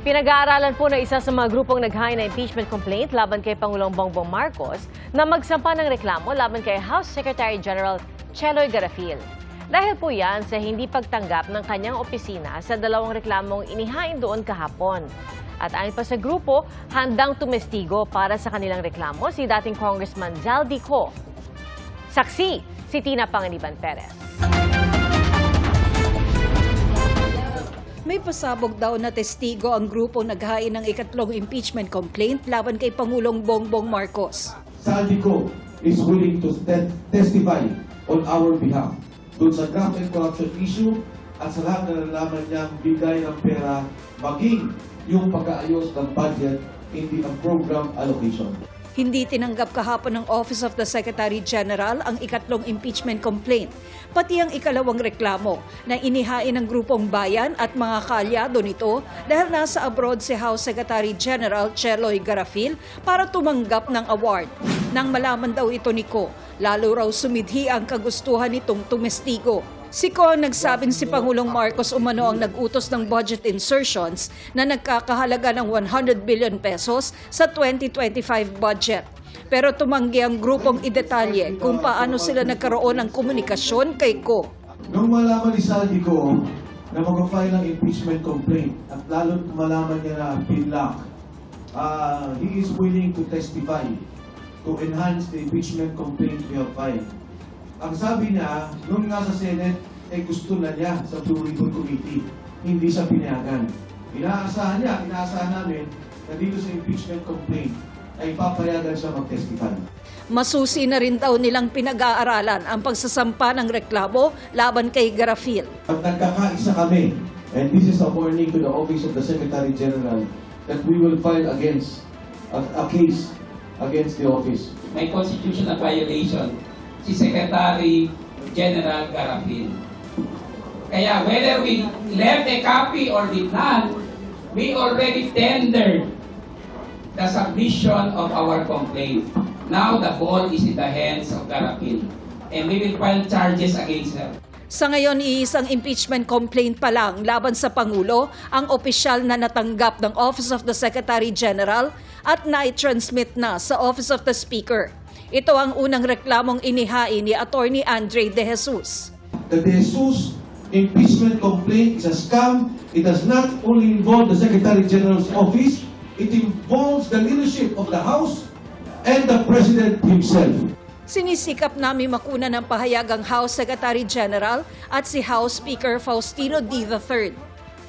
Pinag-aaralan po na isa sa mga grupong naghain na impeachment complaint laban kay Pangulong Bongbong Marcos na magsampa ng reklamo laban kay House Secretary General Cheloy Garafil. Dahil po yan sa hindi pagtanggap ng kanyang opisina sa dalawang reklamong inihain doon kahapon. At ayon pa sa grupo, handang tumestigo para sa kanilang reklamo si dating Congressman Zaldi Co. Saksi, si Tina Panganiban Perez. May pasabog daw na testigo ang grupong naghain ng ikatlong impeachment complaint laban kay Pangulong Bongbong Marcos. Zaldi Co is willing to testify on our behalf doon sa graft and corruption issue at sa lahat na nalaman niyang bigay ng pera, maging yung pag-aayos ng budget, hindi ng program allocation. Hindi tinanggap kahapon ng Office of the Secretary General ang ikatlong impeachment complaint, pati ang ikalawang reklamo na inihain ng grupong bayan at mga kaalyado nito dahil nasa abroad si House Secretary General Cheloy Garafil para tumanggap ng award. Nang malaman daw ito ni Co, lalo raw sumidhi ang kagustuhan nitong tumestigo. Si Co ang nagsabing si Pangulong Marcos umano ang nag-utos ng budget insertions na nagkakahalaga ng 100 billion pesos sa 2025 budget. Pero tumanggi ang grupong idetalye kung paano sila nagkaroon ng komunikasyon kay Co. Nung malaman ni Zaldi Co na mag-file ng impeachment complaint at lalo malaman niya na pinlock, he is willing to testify to enhance the impeachment complaint we have filed. Ang sabi niya, nung nasa Senate, gusto na niya sa Blue Ribbon Committee. Hindi siya pinayagan. Inaasahan namin na dito sa impeachment complaint ay papayagan siya mag-testify. Masusi na rin daw nilang pinag-aaralan ang pagsasampa ng reklamo laban kay Garafil. At nagkakaisa kami, and this is a warning to the Office of the Secretary General, that we will file against a case against the office. May constitutional violation si Secretary General Garafil. Kaya whether we left a copy or did not, we already tendered the submission of our complaint. Now the ball is in the hands of Garafil, and we will file charges against her. Sa ngayon, iisang impeachment complaint pa lang laban sa Pangulo ang opisyal na natanggap ng Office of the Secretary General at na-transmit na sa Office of the Speaker. Ito ang unang reklamong inihain ni Attorney Andre De Jesus. The De Jesus impeachment complaint is a scam. It does not only involve the Secretary General's office, it involves the leadership of the House and the President himself. Sinisikap namin makuna ng pahayag ang House Secretary General at si House Speaker Faustino D. III.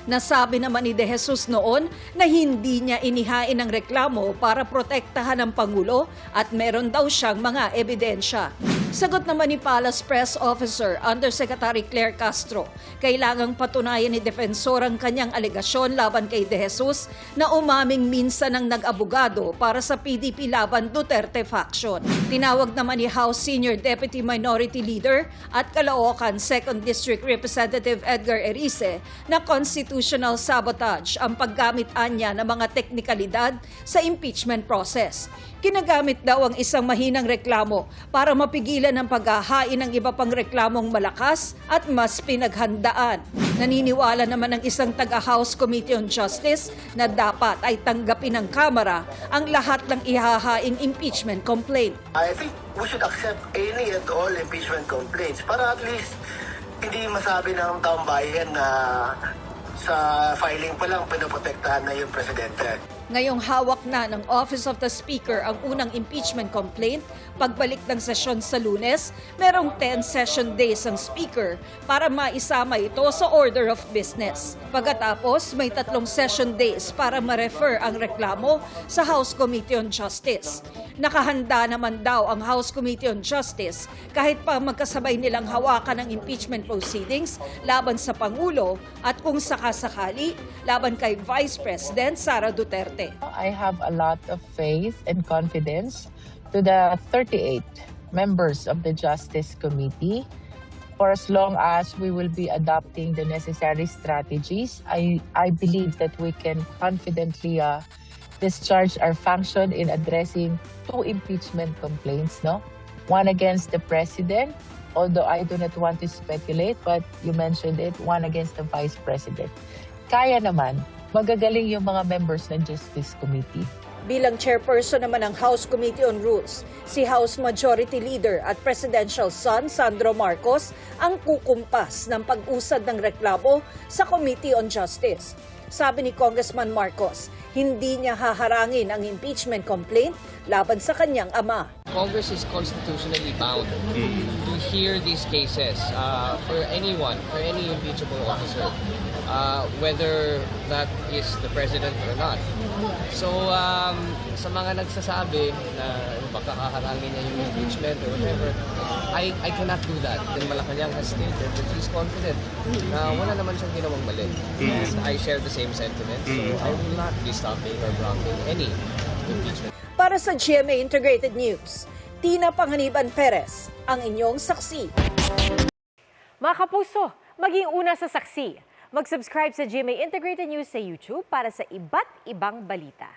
Nasabi naman ni De Jesus noon na hindi niya inihain ang reklamo para protektahan ang Pangulo at meron daw siyang mga ebidensya. Sagot naman ni Palace Press Officer Undersecretary Claire Castro, kailangang patunayan ni Defensor ang kanyang alegasyon laban kay De Jesus na umaming minsan ng nag-abogado para sa PDP laban Duterte faction. Tinawag naman ni House Senior Deputy Minority Leader at Caloocan 2nd District Representative Edgar Erice na constitutional sabotage ang paggamit anya ng mga teknikalidad sa impeachment process. Ginagamit daw ang isang mahinang reklamo para mapigilan ang paghahain ng iba pang reklamong malakas at mas pinaghandaan. Naniniwala naman ng isang taga-House Committee on Justice na dapat ay tanggapin ng Kamara ang lahat ng ihahaing impeachment complaint. I think we should accept any and all impeachment complaints para at least hindi masabi ng taong bayan na sa filing pa lang pinoprotektahan na yung presidente. Ngayong hawak na ng Office of the Speaker ang unang impeachment complaint, pagbalik ng sesyon sa Lunes, merong 10 session days ang Speaker para maisama ito sa order of business. Pagkatapos, may 3 session days para ma-refer ang reklamo sa House Committee on Justice. Nakahanda naman daw ang House Committee on Justice kahit pa magkasabay nilang hawakan ng impeachment proceedings laban sa Pangulo at kung sakasakali laban kay Vice President Sara Duterte. I have a lot of faith and confidence to the 38 members of the Justice Committee. For as long as we will be adopting the necessary strategies, I believe that we can confidently discharge our function in addressing 2 impeachment complaints, no? One against the President, although I do not want to speculate, but you mentioned it, one against the Vice President. Kaya naman magagaling yung mga members ng Justice Committee. Bilang chairperson naman ng House Committee on Rules, si House Majority Leader at Presidential son Sandro Marcos ang kukumpas ng pag-usad ng reklamo sa Committee on Justice. Sabi ni Congressman Marcos, hindi niya haharangin ang impeachment complaint laban sa kanyang ama. Congress is constitutionally bound to hear these cases for anyone, for any impeachable officer, whether that is the president or not. So, sa mga nagsasabi na baka kaharangin niya yung impeachment or whatever, I cannot do that. Then Malacanang has stated that he's confident na wala naman siyang ginawang mali. I share the same sentiment, so I will not be stopping or blocking any impeachment. Para sa GMA Integrated News, Tina Panganiban Perez, ang inyong saksi. Mga kapuso, maging una sa saksi. Mag-subscribe sa GMA Integrated News sa YouTube para sa iba't ibang balita.